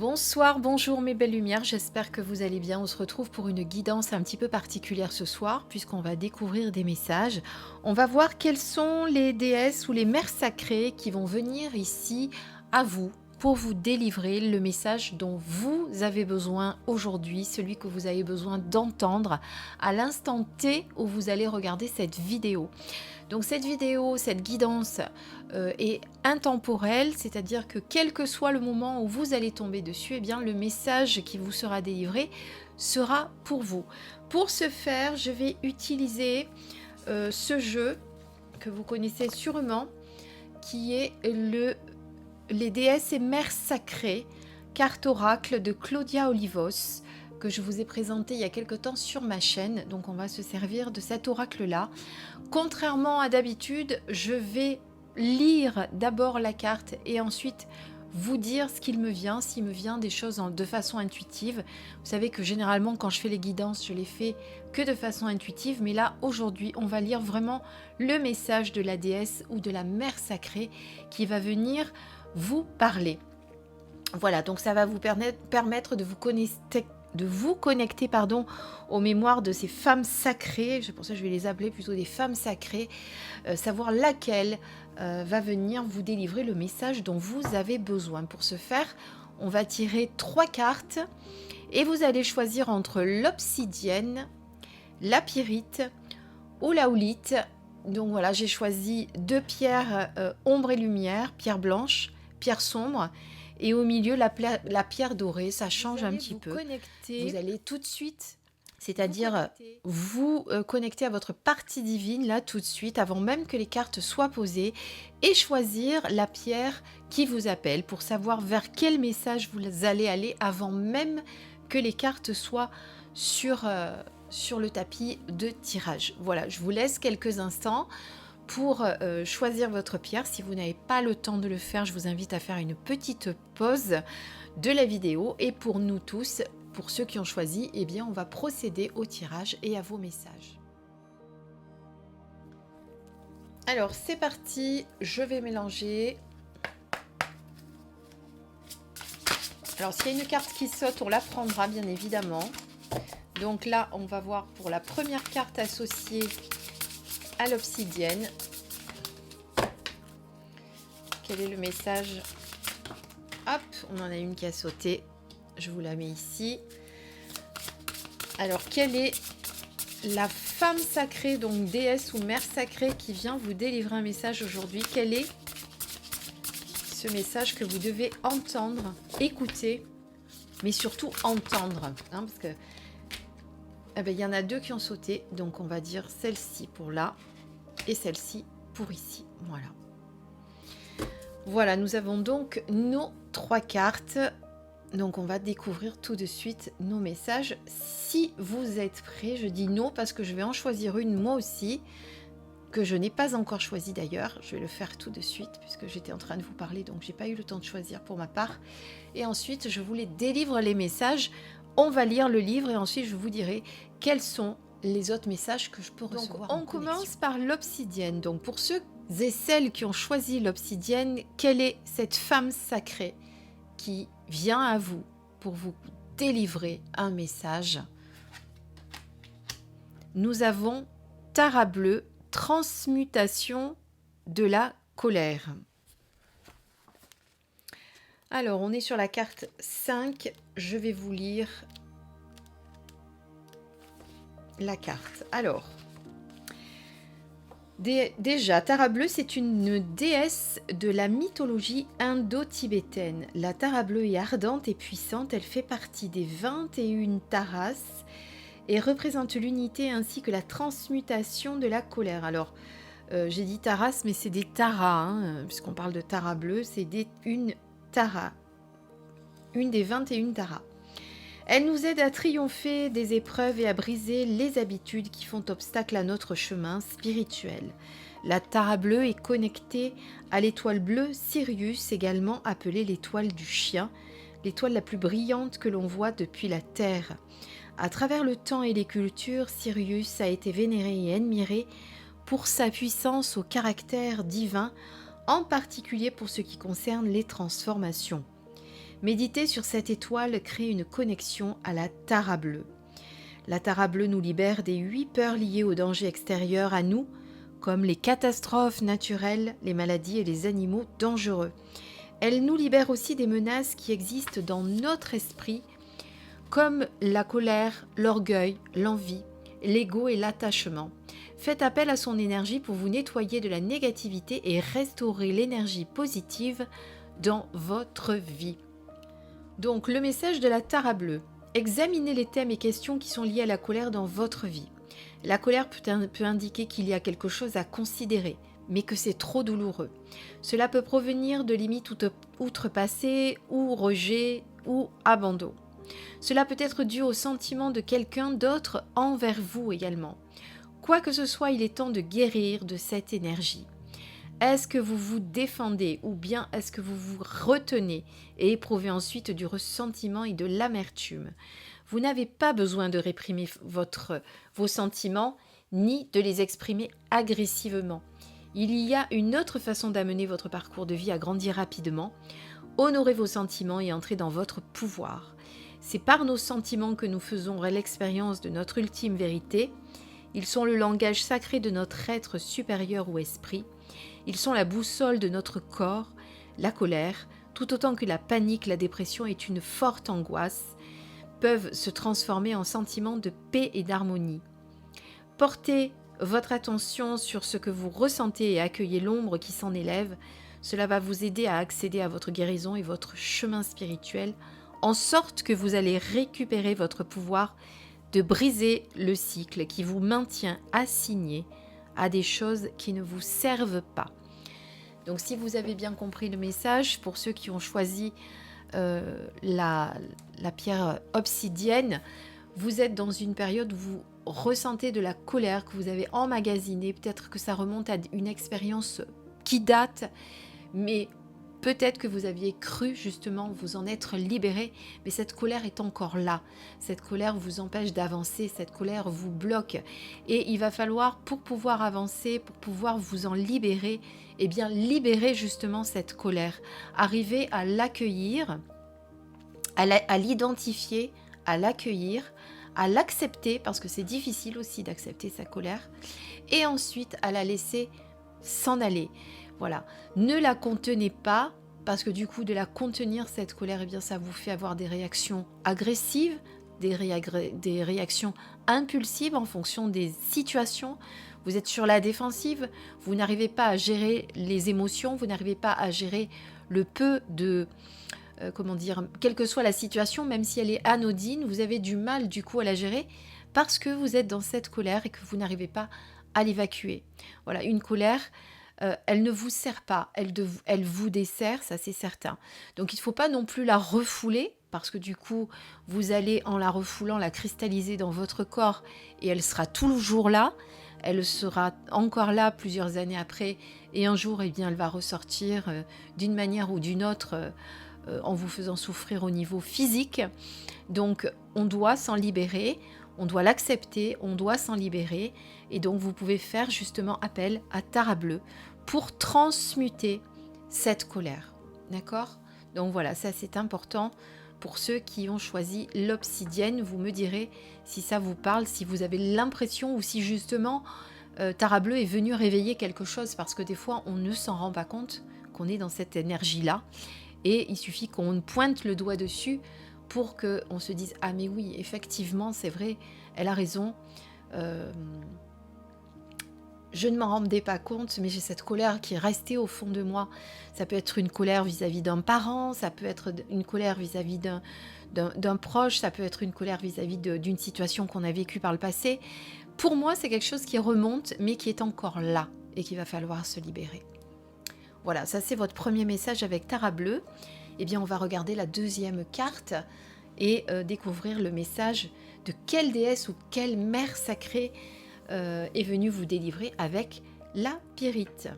Bonsoir, bonjour mes belles lumières, j'espère que vous allez bien. On se retrouve pour une guidance un petit peu particulière ce soir puisqu'on va découvrir des messages. On va voir quelles sont les déesses ou les mères sacrées qui vont venir ici à vous pour vous délivrer le message dont vous avez besoin aujourd'hui, celui que vous avez besoin d'entendre à l'instant T où vous allez regarder cette vidéo. Donc cette vidéo, cette guidance est intemporelle, c'est-à-dire que quel que soit le moment où vous allez tomber dessus, eh bien, le message qui vous sera délivré sera pour vous. Pour ce faire, je vais utiliser ce jeu que vous connaissez sûrement, qui est les déesses et mères sacrées, carte oracle de Claudia Olivos, que je vous ai présenté il y a quelque temps sur ma chaîne. Donc on va se servir de cet oracle-là. Contrairement à d'habitude, je vais lire d'abord la carte et ensuite vous dire ce qu'il me vient, s'il me vient des choses de façon intuitive. Vous savez que généralement quand je fais les guidances, je les fais que de façon intuitive, mais là aujourd'hui on va lire vraiment le message de la déesse ou de la mère sacrée qui va venir vous parler. Voilà, donc ça va vous permettre de vous connecter aux mémoires de ces femmes sacrées. C'est pour ça que je vais les appeler plutôt des femmes sacrées, savoir laquelle va venir vous délivrer le message dont vous avez besoin. Pour ce faire, on va tirer 3 cartes et vous allez choisir entre l'obsidienne, la pyrite ou la houlite. Donc voilà, j'ai choisi 2 pierres ombre et lumière, pierre blanche, pierre sombre. Et au milieu, la pierre dorée, ça change un petit peu. Vous allez tout de suite, c'est-à-dire vous connecter à votre partie divine, là tout de suite, avant même que les cartes soient posées, et choisir la pierre qui vous appelle pour savoir vers quel message vous allez aller avant même que les cartes soient sur le tapis de tirage. Voilà, je vous laisse quelques instants pour choisir votre pierre. Si vous n'avez pas le temps de le faire, je vous invite à faire une petite pause de la vidéo. Et pour nous tous, pour ceux qui ont choisi, eh bien, on va procéder au tirage et à vos messages. Alors, c'est parti. Je vais mélanger. Alors, s'il y a une carte qui saute, on la prendra, bien évidemment. Donc là, on va voir pour la première carte associée à l'obsidienne. Quel est le message? Hop, on en a une qui a sauté. Je vous la mets ici. Alors, quelle est la femme sacrée, donc déesse ou mère sacrée qui vient vous délivrer un message aujourd'hui? Quel est ce message que vous devez entendre, écouter, mais surtout entendre, hein, parce que il y en a 2 qui ont sauté, donc on va dire celle-ci pour là et celle-ci pour ici. Voilà. Voilà, nous avons donc nos 3 cartes. Donc on va découvrir tout de suite nos messages. Si vous êtes prêts, je dis non parce que je vais en choisir une moi aussi, que je n'ai pas encore choisie d'ailleurs. Je vais le faire tout de suite puisque j'étais en train de vous parler, donc j'ai pas eu le temps de choisir pour ma part. Et ensuite, je vous les délivre les messages. On va lire le livre et ensuite je vous dirai quels sont les autres messages que je peux recevoir. Donc, on commence par l'obsidienne. Donc pour ceux et celles qui ont choisi l'obsidienne, quelle est cette femme sacrée qui vient à vous pour vous délivrer un message? Nous avons Tara bleue, transmutation de la colère. Alors, on est sur la carte 5. Je vais vous lire la carte. Alors, déjà, Tara bleue, c'est une déesse de la mythologie indo-tibétaine. La Tara bleue est ardente et puissante. Elle fait partie des 21 Taras et représente l'unité ainsi que la transmutation de la colère. Alors, j'ai dit Taras, mais c'est des Taras, hein, puisqu'on parle de Tara bleue, c'est une Tara, une des 21 Taras. Elle nous aide à triompher des épreuves et à briser les habitudes qui font obstacle à notre chemin spirituel. La Tara bleue est connectée à l'étoile bleue Sirius, également appelée l'étoile du chien, l'étoile la plus brillante que l'on voit depuis la Terre. À travers le temps et les cultures, Sirius a été vénéré et admiré pour sa puissance au caractère divin, en particulier pour ce qui concerne les transformations. Méditer sur cette étoile crée une connexion à la Tara bleue. La Tara bleue nous libère des 8 peurs liées aux dangers extérieurs à nous, comme les catastrophes naturelles, les maladies et les animaux dangereux. Elle nous libère aussi des menaces qui existent dans notre esprit, comme la colère, l'orgueil, l'envie, l'ego et l'attachement. Faites appel à son énergie pour vous nettoyer de la négativité et restaurer l'énergie positive dans votre vie. Donc, le message de la Tara bleue. Examinez les thèmes et questions qui sont liés à la colère dans votre vie. La colère peut indiquer qu'il y a quelque chose à considérer, mais que c'est trop douloureux. Cela peut provenir de limites outrepassées, ou rejet, ou abandon. Cela peut être dû au sentiment de quelqu'un d'autre envers vous également. Quoi que ce soit, il est temps de guérir de cette énergie. Est-ce que vous vous défendez ou bien est-ce que vous vous retenez et éprouvez ensuite du ressentiment et de l'amertume? Vous n'avez pas besoin de réprimer vos sentiments ni de les exprimer agressivement. Il y a une autre façon d'amener votre parcours de vie à grandir rapidement. Honorez vos sentiments et entrez dans votre pouvoir. C'est par nos sentiments que nous faisons l'expérience de notre ultime vérité. Ils sont le langage sacré de notre être supérieur ou esprit. Ils sont la boussole de notre corps. La colère, tout autant que la panique, la dépression est une forte angoisse, peuvent se transformer en sentiments de paix et d'harmonie. Portez votre attention sur ce que vous ressentez et accueillez l'ombre qui s'en élève. Cela va vous aider à accéder à votre guérison et votre chemin spirituel, en sorte que vous allez récupérer votre pouvoir de briser le cycle qui vous maintient assigné à des choses qui ne vous servent pas. Donc si vous avez bien compris le message, pour ceux qui ont choisi la pierre obsidienne, vous êtes dans une période où vous ressentez de la colère que vous avez emmagasinée, peut-être que ça remonte à une expérience qui date, mais peut-être que vous aviez cru justement vous en être libéré, mais cette colère est encore là. Cette colère vous empêche d'avancer, cette colère vous bloque. Et il va falloir, pour pouvoir avancer, pour pouvoir vous en libérer, eh bien libérer justement cette colère. Arriver à l'accueillir, à l'identifier, à l'accueillir, à l'accepter, parce que c'est difficile aussi d'accepter sa colère, et ensuite à la laisser s'en aller. Voilà, ne la contenez pas, parce que du coup, de la contenir, cette colère, eh bien, ça vous fait avoir des réactions agressives, des réactions impulsives en fonction des situations. Vous êtes sur la défensive, vous n'arrivez pas à gérer les émotions, vous n'arrivez pas à gérer le peu de... quelle que soit la situation, même si elle est anodine, vous avez du mal du coup à la gérer parce que vous êtes dans cette colère et que vous n'arrivez pas à l'évacuer. Voilà, une colère... elle ne vous sert pas, elle vous dessert, ça c'est certain. Donc il ne faut pas non plus la refouler, parce que du coup, vous allez en la refoulant, la cristalliser dans votre corps, et elle sera toujours là, elle sera encore là plusieurs années après, et un jour, eh bien, elle va ressortir d'une manière ou d'une autre, en vous faisant souffrir au niveau physique. Donc on doit s'en libérer, on doit l'accepter, on doit s'en libérer, et donc vous pouvez faire justement appel à Tara bleue pour transmuter cette colère. D'accord? Donc voilà, ça c'est important pour ceux qui ont choisi l'obsidienne. Vous me direz si ça vous parle, si vous avez l'impression ou si justement Tara bleue est venue réveiller quelque chose, parce que des fois on ne s'en rend pas compte qu'on est dans cette énergie-là, et il suffit qu'on pointe le doigt dessus pour qu'on se dise « Ah mais oui, effectivement, c'est vrai, elle a raison. Je ne m'en rendais pas compte, mais j'ai cette colère qui est restée au fond de moi. » Ça peut être une colère vis-à-vis d'un parent, ça peut être une colère vis-à-vis d'un proche, ça peut être une colère vis-à-vis d'une situation qu'on a vécue par le passé. Pour moi, c'est quelque chose qui remonte, mais qui est encore là et qu'il va falloir se libérer. Voilà, ça c'est votre premier message avec Tara bleue. Eh bien, on va regarder la deuxième carte et découvrir le message de quelle déesse ou quelle mère sacrée est venue vous délivrer avec la pyrite.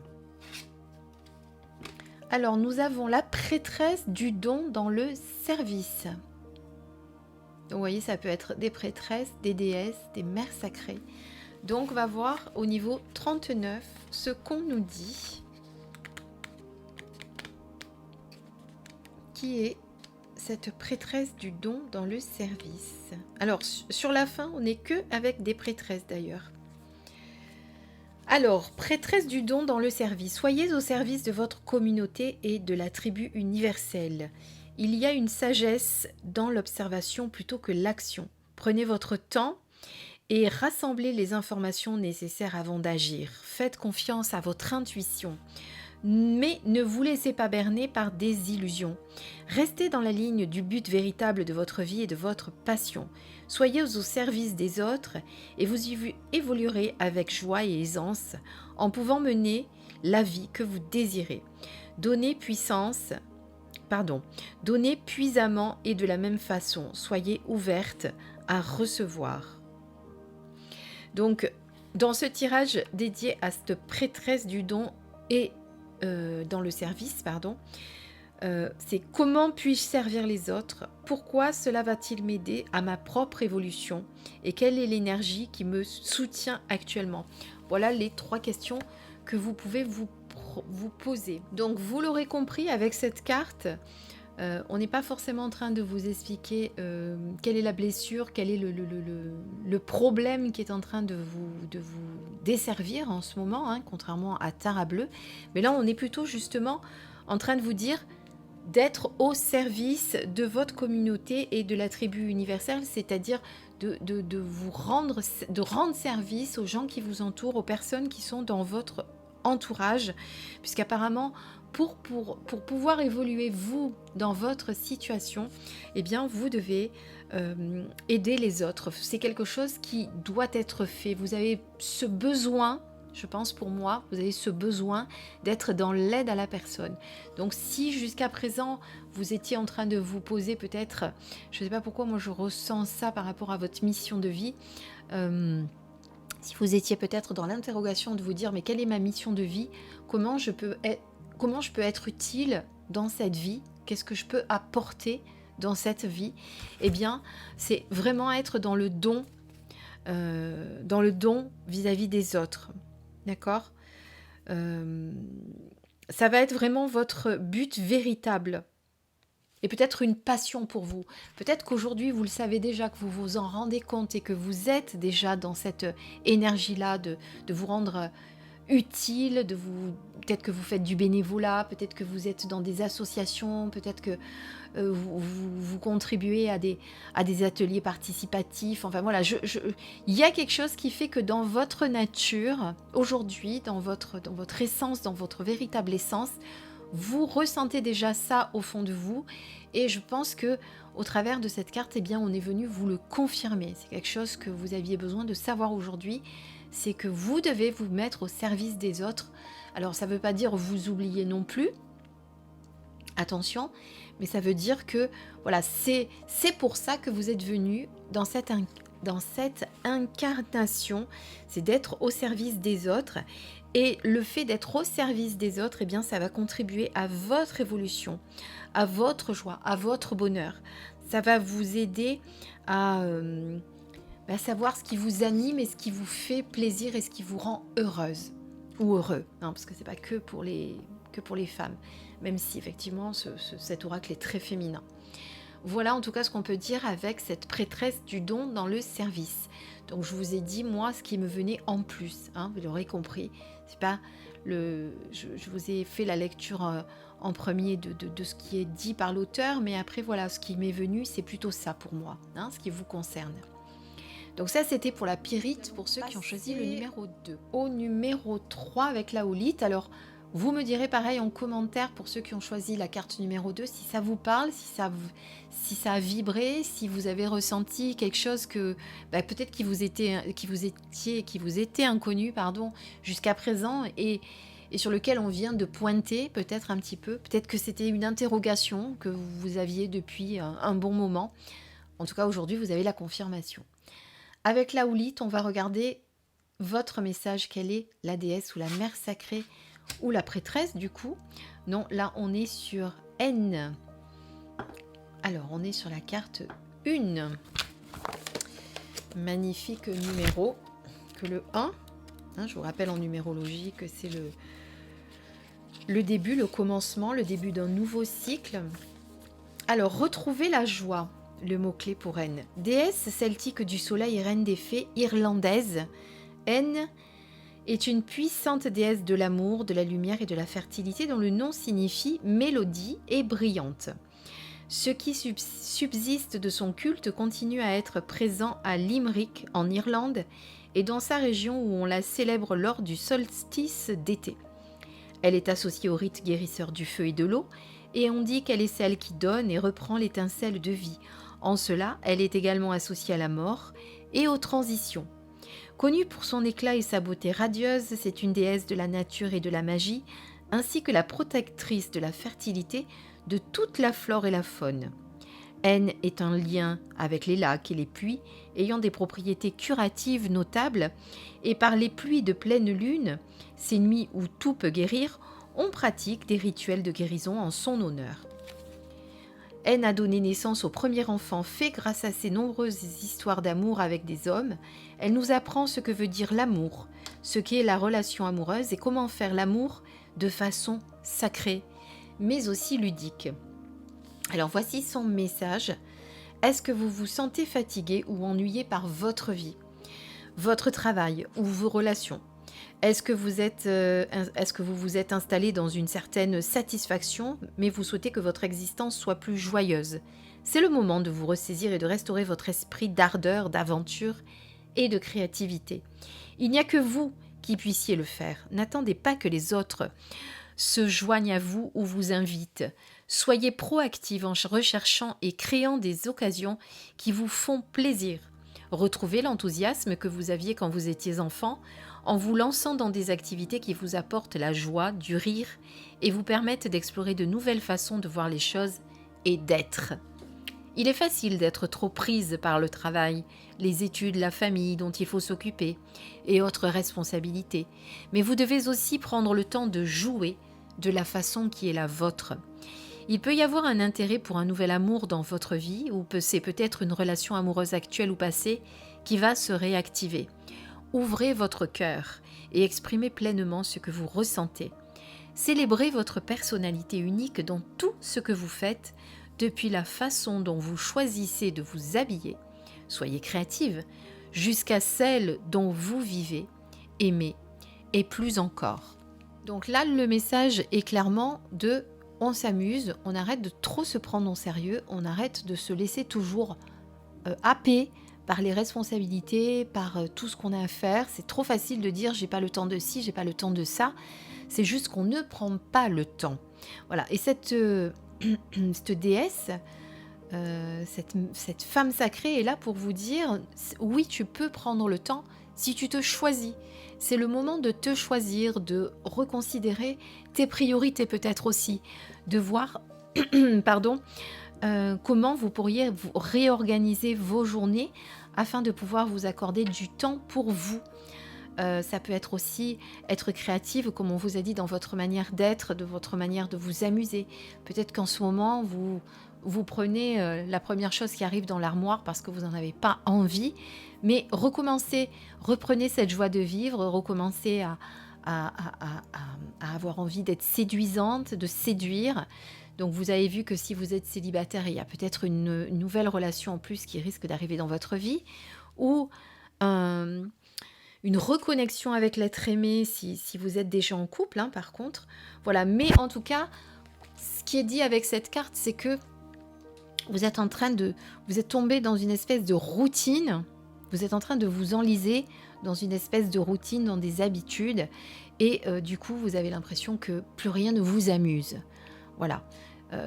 Alors, nous avons la prêtresse du don dans le service. Vous voyez, ça peut être des prêtresses, des déesses, des mères sacrées. Donc, on va voir au niveau 39 ce qu'on nous dit, qui est cette prêtresse du don dans le service. Alors, sur la fin, on n'est que avec des prêtresses d'ailleurs. Alors, prêtresse du don dans le service. Soyez au service de votre communauté et de la tribu universelle. Il y a une sagesse dans l'observation plutôt que l'action. Prenez votre temps et rassemblez les informations nécessaires avant d'agir. Faites confiance à votre intuition. Mais ne vous laissez pas berner par des illusions. Restez dans la ligne du but véritable de votre vie et de votre passion. Soyez au service des autres et vous y évoluerez avec joie et aisance en pouvant mener la vie que vous désirez. Donnez puissamment et de la même façon. Soyez ouverte à recevoir. Donc, dans ce tirage dédié à cette prêtresse du don et dans le service, c'est comment puis-je servir les autres? Pourquoi cela va-t-il m'aider à ma propre évolution? Et quelle est l'énergie qui me soutient actuellement? Voilà les 3 questions que vous pouvez vous poser. Donc vous l'aurez compris, avec cette carte, on n'est pas forcément en train de vous expliquer quelle est la blessure, quel est le problème qui est en train de vous desservir en ce moment, hein, contrairement à Tara Bleu. Mais là, on est plutôt justement en train de vous dire d'être au service de votre communauté et de la tribu universelle, c'est-à-dire de rendre service aux gens qui vous entourent, aux personnes qui sont dans votre entourage, puisqu'apparemment, pour pouvoir évoluer, vous, dans votre situation, eh bien, vous devez aider les autres. C'est quelque chose qui doit être fait. Vous avez ce besoin, je pense pour moi, vous avez ce besoin d'être dans l'aide à la personne. Donc, si jusqu'à présent, vous étiez en train de vous poser peut-être, je ne sais pas pourquoi, moi je ressens ça par rapport à votre mission de vie, si vous étiez peut-être dans l'interrogation de vous dire, mais quelle est ma mission de vie? Comment je peux être utile dans cette vie? Qu'est-ce que je peux apporter dans cette vie? Eh bien, c'est vraiment être dans le don vis-à-vis des autres. D'accord? Ça va être vraiment votre but véritable. Et peut-être une passion pour vous. Peut-être qu'aujourd'hui, vous le savez déjà, que vous vous en rendez compte et que vous êtes déjà dans cette énergie-là de vous rendre utile, peut-être que vous faites du bénévolat, peut-être que vous êtes dans des associations, peut-être que vous contribuez à des ateliers participatifs. Enfin voilà, il y a quelque chose qui fait que dans votre nature, aujourd'hui, dans votre essence, dans votre véritable essence, vous ressentez déjà ça au fond de vous, et je pense que au travers de cette carte, eh bien, on est venu vous le confirmer. C'est quelque chose que vous aviez besoin de savoir aujourd'hui, c'est que vous devez vous mettre au service des autres. Alors ça ne veut pas dire vous oublier non plus, attention, mais ça veut dire que voilà, c'est pour ça que vous êtes venu dans cette incarnation, c'est d'être au service des autres. Et le fait d'être au service des autres, eh bien, ça va contribuer à votre évolution, à votre joie, à votre bonheur. Ça va vous aider à savoir ce qui vous anime et ce qui vous fait plaisir et ce qui vous rend heureuse ou heureux, hein, parce que c'est pas que pour les femmes, même si effectivement cet oracle est très féminin. Voilà en tout cas ce qu'on peut dire avec cette prêtresse du don dans le service. Donc je vous ai dit moi ce qui me venait en plus, hein, vous l'aurez compris. C'est pas je vous ai fait la lecture en premier de ce qui est dit par l'auteur, mais après voilà, ce qui m'est venu, c'est plutôt ça pour moi, hein, ce qui vous concerne. Donc ça, c'était pour la pyrite, pour ceux qui ont choisi le numéro 2. Au numéro 3 avec la houlite, alors vous me direz pareil en commentaire pour ceux qui ont choisi la carte numéro 2, si ça vous parle, si ça a vibré, si vous avez ressenti quelque chose que peut-être qui vous était inconnu, jusqu'à présent, et sur lequel on vient de pointer peut-être un petit peu. Peut-être que c'était une interrogation que vous aviez depuis un bon moment. En tout cas, aujourd'hui, vous avez la confirmation. Avec la houlite, on va regarder votre message. Quelle est la déesse ou la mère sacrée ou la prêtresse du coup? Non, là on est sur N. Alors on est sur la carte 1. Magnifique numéro que le 1. Hein, je vous rappelle en numérologie que c'est le début, le commencement, le début d'un nouveau cycle. Alors, retrouver la joie, le mot-clé pour N. Déesse celtique du soleil et reine des fées irlandaise, N est une puissante déesse de l'amour, de la lumière et de la fertilité dont le nom signifie mélodie et brillante. Ce qui subsiste de son culte continue à être présent à Limerick, en Irlande, et dans sa région où on la célèbre lors du solstice d'été. Elle est associée au rite guérisseur du feu et de l'eau, et on dit qu'elle est celle qui donne et reprend l'étincelle de vie. En cela, elle est également associée à la mort et aux transitions. Connue pour son éclat et sa beauté radieuse, c'est une déesse de la nature et de la magie, ainsi que la protectrice de la fertilité de toute la flore et la faune. N est un lien avec les lacs et les puits, ayant des propriétés curatives notables, et par les pluies de pleine lune, ces nuits où tout peut guérir, on pratique des rituels de guérison en son honneur. N a donné naissance au premier enfant fait grâce à ses nombreuses histoires d'amour avec des hommes. Elle nous apprend ce que veut dire l'amour, ce qu'est la relation amoureuse et comment faire l'amour de façon sacrée, mais aussi ludique. Alors voici son message. Est-ce que vous vous sentez fatigué ou ennuyé par votre vie, votre travail ou vos relations ? Est-ce que vous vous êtes installé dans une certaine satisfaction, mais vous souhaitez que votre existence soit plus joyeuse ? C'est le moment de vous ressaisir et de restaurer votre esprit d'ardeur, d'aventure et de créativité. Il n'y a que vous qui puissiez le faire. N'attendez pas que les autres se joignent à vous ou vous invitent. Soyez proactive en recherchant et créant des occasions qui vous font plaisir. Retrouvez l'enthousiasme que vous aviez quand vous étiez enfant en vous lançant dans des activités qui vous apportent la joie, du rire et vous permettent d'explorer de nouvelles façons de voir les choses et d'être. Il est facile d'être trop prise par le travail, les études, la famille dont il faut s'occuper et autres responsabilités. Mais vous devez aussi prendre le temps de jouer de la façon qui est la vôtre. Il peut y avoir un intérêt pour un nouvel amour dans votre vie ou c'est peut-être une relation amoureuse actuelle ou passée qui va se réactiver. Ouvrez votre cœur et exprimez pleinement ce que vous ressentez. Célébrez votre personnalité unique dans tout ce que vous faites, depuis la façon dont vous choisissez de vous habiller, soyez créative, jusqu'à celle dont vous vivez, aimez et plus encore. Donc là, le message est clairement de on s'amuse, on arrête de trop se prendre au sérieux, on arrête de se laisser toujours happer par les responsabilités, par tout ce qu'on a à faire. C'est trop facile de dire j'ai pas le temps de ci, j'ai pas le temps de ça. C'est juste qu'on ne prend pas le temps. Voilà. Et cette déesse, cette femme sacrée est là pour vous dire oui, tu peux prendre le temps si tu te choisis. C'est le moment de te choisir, de reconsidérer tes priorités peut-être aussi, de voir comment vous pourriez vous réorganiser vos journées afin de pouvoir vous accorder du temps pour vous. Ça peut être aussi être créative, comme on vous a dit, dans votre manière d'être, de votre manière de vous amuser. Peut-être qu'en ce moment, vous prenez la première chose qui arrive dans l'armoire parce que vous n'en avez pas envie, mais reprenez cette joie de vivre, recommencez à avoir envie d'être séduisante, de séduire. Donc vous avez vu que si vous êtes célibataire, il y a peut-être une nouvelle relation en plus qui risque d'arriver dans votre vie, ou une reconnexion avec l'être aimé si vous êtes déjà en couple, par contre. Voilà, mais en tout cas, ce qui est dit avec cette carte, c'est que vous êtes tombé dans une espèce de routine, vous êtes en train de vous enliser dans une espèce de routine, dans des habitudes, et du coup, vous avez l'impression que plus rien ne vous amuse. Voilà,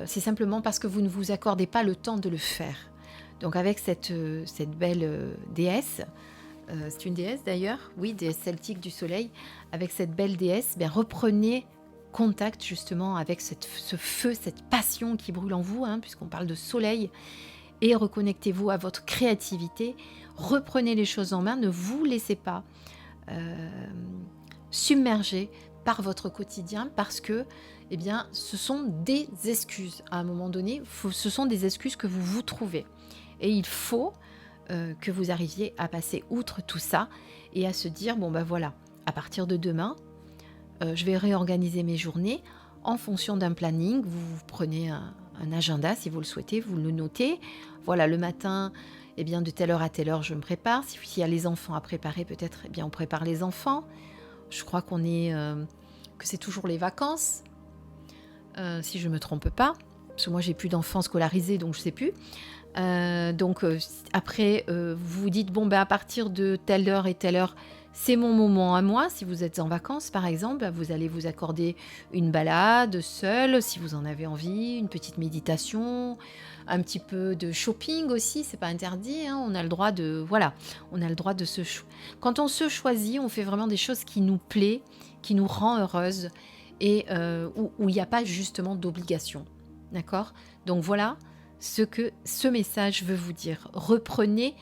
c'est simplement parce que vous ne vous accordez pas le temps de le faire. Donc avec cette belle déesse, c'est une déesse d'ailleurs, oui, déesse celtique du soleil, avec cette belle déesse, reprenez contact justement avec ce feu, cette passion qui brûle en vous, puisqu'on parle de soleil, et reconnectez-vous à votre créativité, reprenez les choses en main, ne vous laissez pas submerger par votre quotidien, parce que ce sont des excuses. À un moment donné, ce sont des excuses que vous vous trouvez. Et il faut que vous arriviez à passer outre tout ça et à se dire, voilà, à partir de demain, je vais réorganiser mes journées en fonction d'un planning. Vous prenez un agenda si vous le souhaitez, vous le notez. Voilà, le matin, eh bien, de telle heure à telle heure, je me prépare. S'il y a les enfants à préparer, peut-être, eh bien, on prépare les enfants. Je crois que c'est toujours les vacances, si je ne me trompe pas. Parce que moi, j'ai plus d'enfants scolarisés, donc je ne sais plus. Après, vous vous dites, bon, ben, à partir de telle heure et telle heure, c'est mon moment à moi. Si vous êtes en vacances, par exemple, vous allez vous accorder une balade seule, si vous en avez envie, une petite méditation, un petit peu de shopping aussi, c'est pas interdit. Hein, on a le droit de, voilà, on a le droit de quand on se choisit, on fait vraiment des choses qui nous plaisent, qui nous rend heureuse et où il n'y a pas justement d'obligation. D'accord? Donc voilà ce que ce message veut vous dire. Reprenez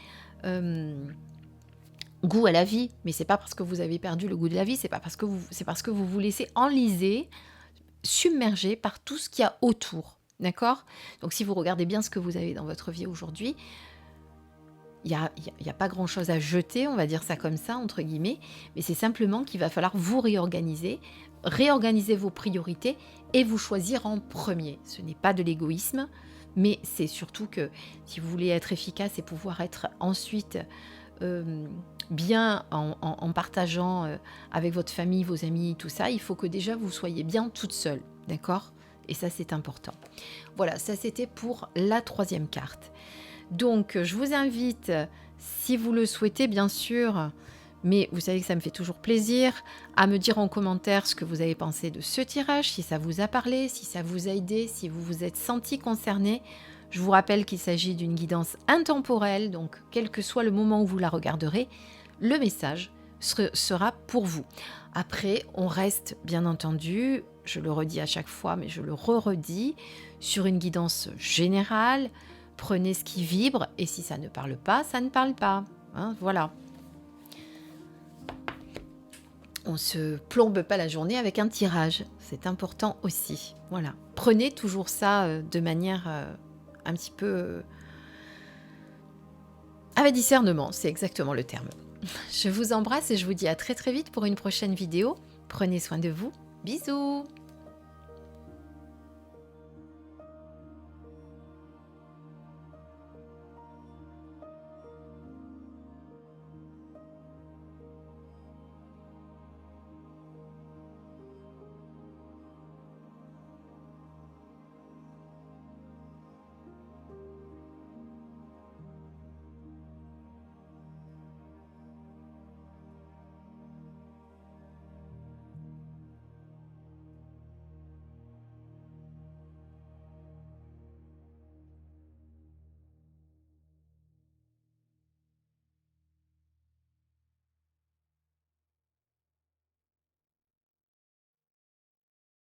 goût à la vie, mais c'est pas parce que vous avez perdu le goût de la vie, c'est parce que vous vous laissez enliser, submerger par tout ce qu'il y a autour. D'accord? Donc si vous regardez bien ce que vous avez dans votre vie aujourd'hui, il n'y a pas grand-chose à jeter, on va dire ça comme ça, entre guillemets, mais c'est simplement qu'il va falloir vous réorganiser vos priorités et vous choisir en premier. Ce n'est pas de l'égoïsme, mais c'est surtout que si vous voulez être efficace et pouvoir être ensuite bien en partageant avec votre famille, vos amis, tout ça, il faut que déjà vous soyez bien toute seule, d'accord? Et ça, c'est important. Voilà, ça c'était pour la 3e carte. Donc, je vous invite, si vous le souhaitez, bien sûr, mais vous savez que ça me fait toujours plaisir, à me dire en commentaire ce que vous avez pensé de ce tirage, si ça vous a parlé, si ça vous a aidé, si vous vous êtes senti concerné. Je vous rappelle qu'il s'agit d'une guidance intemporelle, donc quel que soit le moment où vous la regarderez, le message sera pour vous. Après, on reste bien entendu, je le redis à chaque fois, mais je le redis, sur une guidance générale. Prenez ce qui vibre et si ça ne parle pas, ça ne parle pas. Hein, voilà. On ne se plombe pas la journée avec un tirage. C'est important aussi. Voilà. Prenez toujours ça de manière un petit peu avec discernement. C'est exactement le terme. Je vous embrasse et je vous dis à très très vite pour une prochaine vidéo. Prenez soin de vous. Bisous!